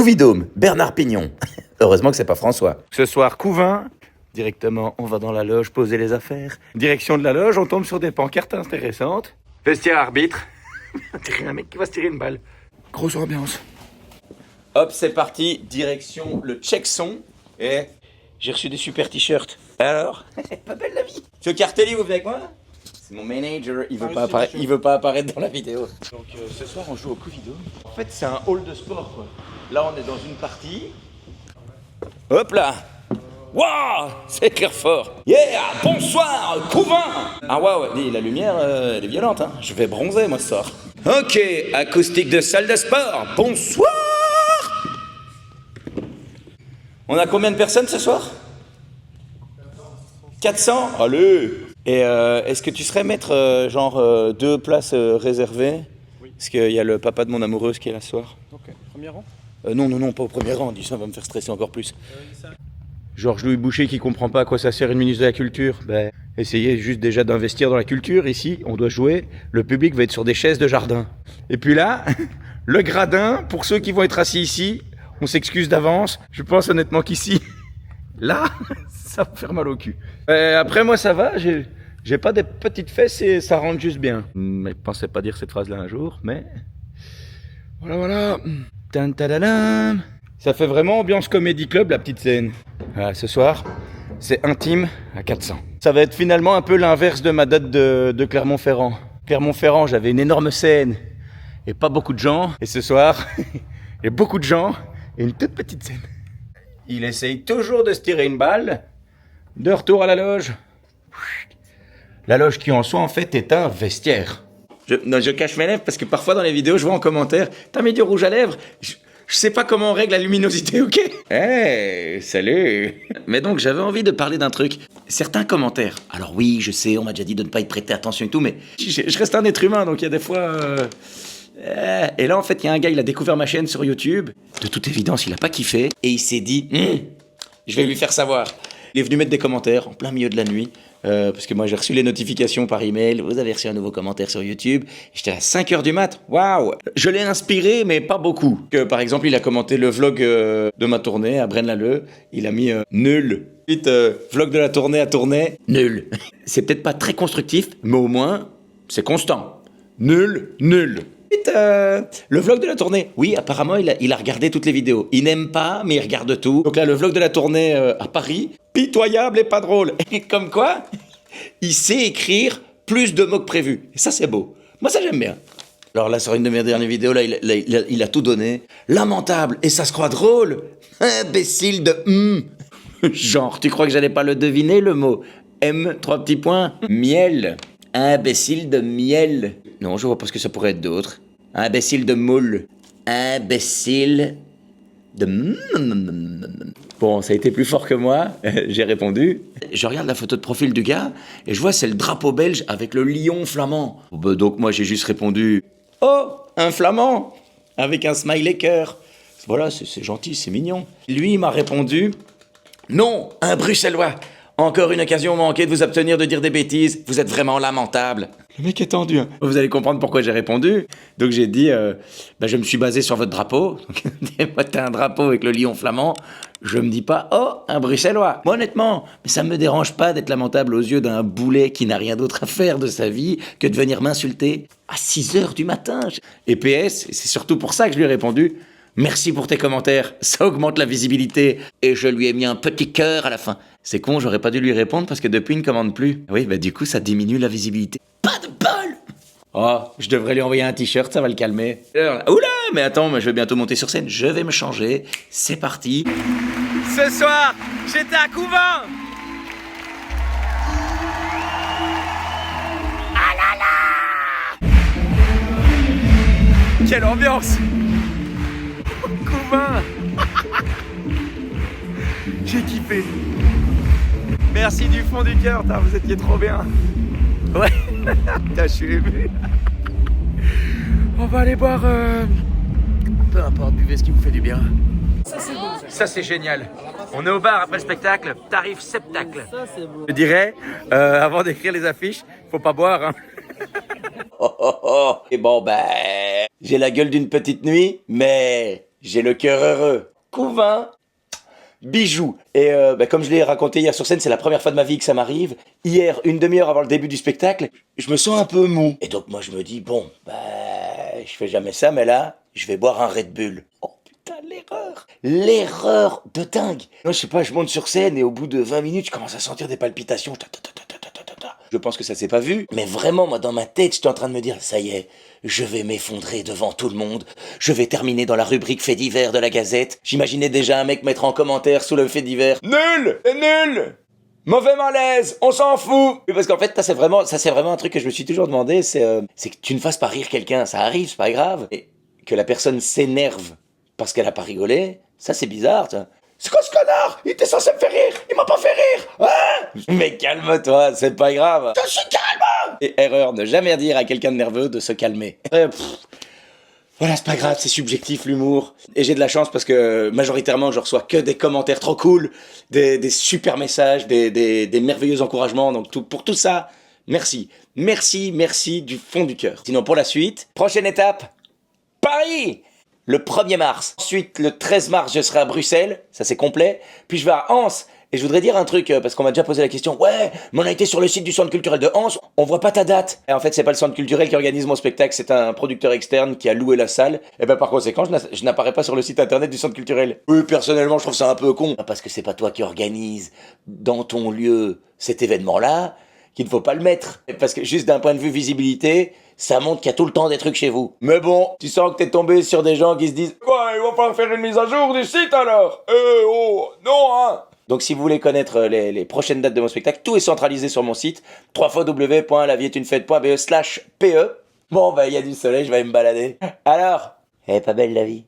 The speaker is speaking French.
Couvidôme, Bernard Pignon. Heureusement que c'est pas François. Ce soir, Couvin. Directement, on va dans la loge poser les affaires. Direction de la loge, on tombe sur des pancartes intéressantes. Vestiaire arbitre. Un mec qui va se tirer une balle. Grosse ambiance. Hop, c'est parti. Direction le check son. Et j'ai reçu des super t-shirts. Alors, pas belle la vie. Monsieur Cartelli, vous venez avec moi? C'est mon manager. Il veut pas apparaître dans la vidéo. Donc ce soir, on joue au Couvidôme. En fait, c'est un hall de sport, quoi. Là, on est dans une partie. Hop là. Waouh, c'est clair fort. Yeah, bonsoir, Couvin. Ah waouh, la lumière, elle est violente, hein. Je vais bronzer, moi, ce soir. Ok, acoustique de salle de sport. Bonsoir. On a combien de personnes ce soir? 400. Allez. Et est-ce que tu serais mettre, genre, 2 places réservées? Oui. Parce qu'il y a le papa de mon amoureuse qui est là ce soir. Ok, premier rang? Non, pas au premier rang. Dis ça va me faire stresser encore plus. Georges-Louis Boucher qui comprend pas à quoi ça sert une ministre de la Culture. Essayez juste déjà d'investir dans la culture. Ici, on doit jouer. Le public va être sur des chaises de jardin. Et puis là, le gradin, pour ceux qui vont être assis ici, on s'excuse d'avance. Je pense honnêtement qu'ici, là, ça va faire mal au cul. Après, moi, ça va. J'ai pas des petites fesses et ça rentre juste bien. Mais je pensais pas dire cette phrase-là un jour, mais... Voilà. Tan-ta-da-dam. Ça fait vraiment ambiance comédie club, la petite scène. Ce soir, c'est intime à 400. Ça va être finalement un peu l'inverse de ma date de Clermont-Ferrand. Clermont-Ferrand, j'avais une énorme scène et pas beaucoup de gens. Et ce soir, il y a beaucoup de gens et une toute petite scène. Il essaye toujours de se tirer une balle. De retour à la loge. La loge qui en soi, en fait, est un vestiaire. Je cache mes lèvres parce que parfois dans les vidéos, je vois en commentaire « T'as mis du rouge à lèvres ?» Je sais pas comment on règle la luminosité, ok? Hey, salut! Mais donc, j'avais envie de parler d'un truc. Certains commentaires. Alors oui, je sais, on m'a déjà dit de ne pas y prêter attention et tout, mais je reste un être humain, donc il y a des fois... Et là, en fait, il y a un gars, il a découvert ma chaîne sur YouTube. De toute évidence, il a pas kiffé. Et il s'est dit, je vais lui faire savoir. Il est venu mettre des commentaires en plein milieu de la nuit. Parce que moi, j'ai reçu les notifications par email. Vous avez reçu un nouveau commentaire sur YouTube. J'étais à 5h du mat. Waouh! Je l'ai inspiré, mais pas beaucoup. Par exemple, il a commenté le vlog de ma tournée à Braine-l'Alleud. Il a mis nul. Ensuite, vlog de la tournée à Tournai. Nul. C'est peut-être pas très constructif, mais au moins, c'est constant. Nul. Le vlog de la tournée. Oui, apparemment, il a regardé toutes les vidéos. Il n'aime pas, mais il regarde tout. Donc là, le vlog de la tournée à Paris, pitoyable et pas drôle. Et comme quoi, il sait écrire plus de mots que prévu. Et ça, c'est beau. Moi, ça, j'aime bien. Alors là, sur une de mes dernières vidéos, là, il a tout donné. Lamentable. Et ça se croit drôle. Imbécile de... Genre, tu crois que j'allais pas le deviner, le mot M, 3 petits points. Miel. Imbécile de miel. Non, je vois pas ce que ça pourrait être d'autre. Imbécile de moule. Imbécile de... Bon, ça a été plus fort que moi. J'ai répondu. Je regarde la photo de profil du gars et je vois c'est le drapeau belge avec le lion flamand. Donc moi j'ai juste répondu « Oh, un flamand !» avec un smiley cœur. Voilà, c'est gentil, c'est mignon. Lui il m'a répondu « Non, un bruxellois !» Encore une occasion manquée de vous abstenir de dire des bêtises. Vous êtes vraiment lamentable. Le mec est tendu. Hein. Vous allez comprendre pourquoi j'ai répondu. Donc j'ai dit, je me suis basé sur votre drapeau. Moi, t'as un drapeau avec le lion flamand. Je me dis pas, oh, un bruxellois. Moi, honnêtement, mais ça me dérange pas d'être lamentable aux yeux d'un boulet qui n'a rien d'autre à faire de sa vie que de venir m'insulter à 6h du matin. Et PS, c'est surtout pour ça que je lui ai répondu, merci pour tes commentaires, ça augmente la visibilité. Et je lui ai mis un petit cœur à la fin. C'est con, j'aurais pas dû lui répondre parce que depuis, il ne commande plus. Oui, du coup, ça diminue la visibilité. Pas de bol! Oh, je devrais lui envoyer un t-shirt, ça va le calmer. Oula, mais attends, je vais bientôt monter sur scène. Je vais me changer. C'est parti. Ce soir, j'étais à Couvin! Ah là là! Quelle ambiance! Couvin! J'ai kiffé. Merci du fond du cœur, vous étiez trop bien. Ouais, je suis ému. On va aller boire... Peu importe, buvez ce qui vous fait du bien. Ça c'est beau. Ça c'est génial. On est au bar après le spectacle, tarif septacle. Ça c'est beau. Je dirais, avant d'écrire les affiches, faut pas boire. Hein. Et bon j'ai la gueule d'une petite nuit, mais j'ai le cœur heureux. Couvain, bijou. Et comme je l'ai raconté hier sur scène, c'est la première fois de ma vie que ça m'arrive. Hier, une demi-heure avant le début du spectacle, je me sens un peu mou. Et donc moi je me dis, bon, je fais jamais ça, mais là, je vais boire un Red Bull. Oh putain, l'erreur. L'erreur de dingue. Moi je sais pas, je monte sur scène et au bout de 20 minutes, je commence à sentir des palpitations. Je pense que ça s'est pas vu, mais vraiment, moi, dans ma tête, j'étais en train de me dire, ça y est, je vais m'effondrer devant tout le monde. Je vais terminer dans la rubrique fait divers de la Gazette. J'imaginais déjà un mec mettre en commentaire sous le fait divers. Nul! C'est nul! Mauvais malaise! On s'en fout! Parce qu'en fait, ça c'est vraiment un truc que je me suis toujours demandé, c'est que tu ne fasses pas rire quelqu'un, ça arrive, c'est pas grave. Et que la personne s'énerve parce qu'elle a pas rigolé, ça c'est bizarre, ça. C'est quoi ce connard? Il était censé me faire rire! Il m'a pas fait rire! Hein? Mais calme-toi, c'est pas grave. Je suis calme! Et erreur, ne jamais dire à quelqu'un de nerveux de se calmer. Voilà, c'est pas grave, c'est subjectif l'humour. Et j'ai de la chance parce que majoritairement je reçois que des commentaires trop cool, des super messages, des merveilleux encouragements. Donc pour tout ça, merci. Merci du fond du cœur. Sinon pour la suite, prochaine étape, Paris! Le 1er mars. Ensuite, le 13 mars, je serai à Bruxelles. Ça, c'est complet. Puis je vais à Anse. Et je voudrais dire un truc, parce qu'on m'a déjà posé la question. Ouais, mais on a été sur le site du centre culturel de Anse. On voit pas ta date. Et en fait, c'est pas le centre culturel qui organise mon spectacle. C'est un producteur externe qui a loué la salle. Et par conséquent, je n'apparais pas sur le site internet du centre culturel. Oui, personnellement, je trouve ça un peu con. Parce que c'est pas toi qui organise dans ton lieu cet événement-là qu'il ne faut pas le mettre. Parce que juste d'un point de vue visibilité, ça montre qu'il y a tout le temps des trucs chez vous. Mais bon, tu sens que t'es tombé sur des gens qui se disent « Quoi, il va falloir faire une mise à jour du site alors ?» non hein. Donc si vous voulez connaître les prochaines dates de mon spectacle, tout est centralisé sur mon site www.lavieestunefête.be/pe. Bon, il y a du soleil, je vais aller me balader. Alors, elle est pas belle la vie?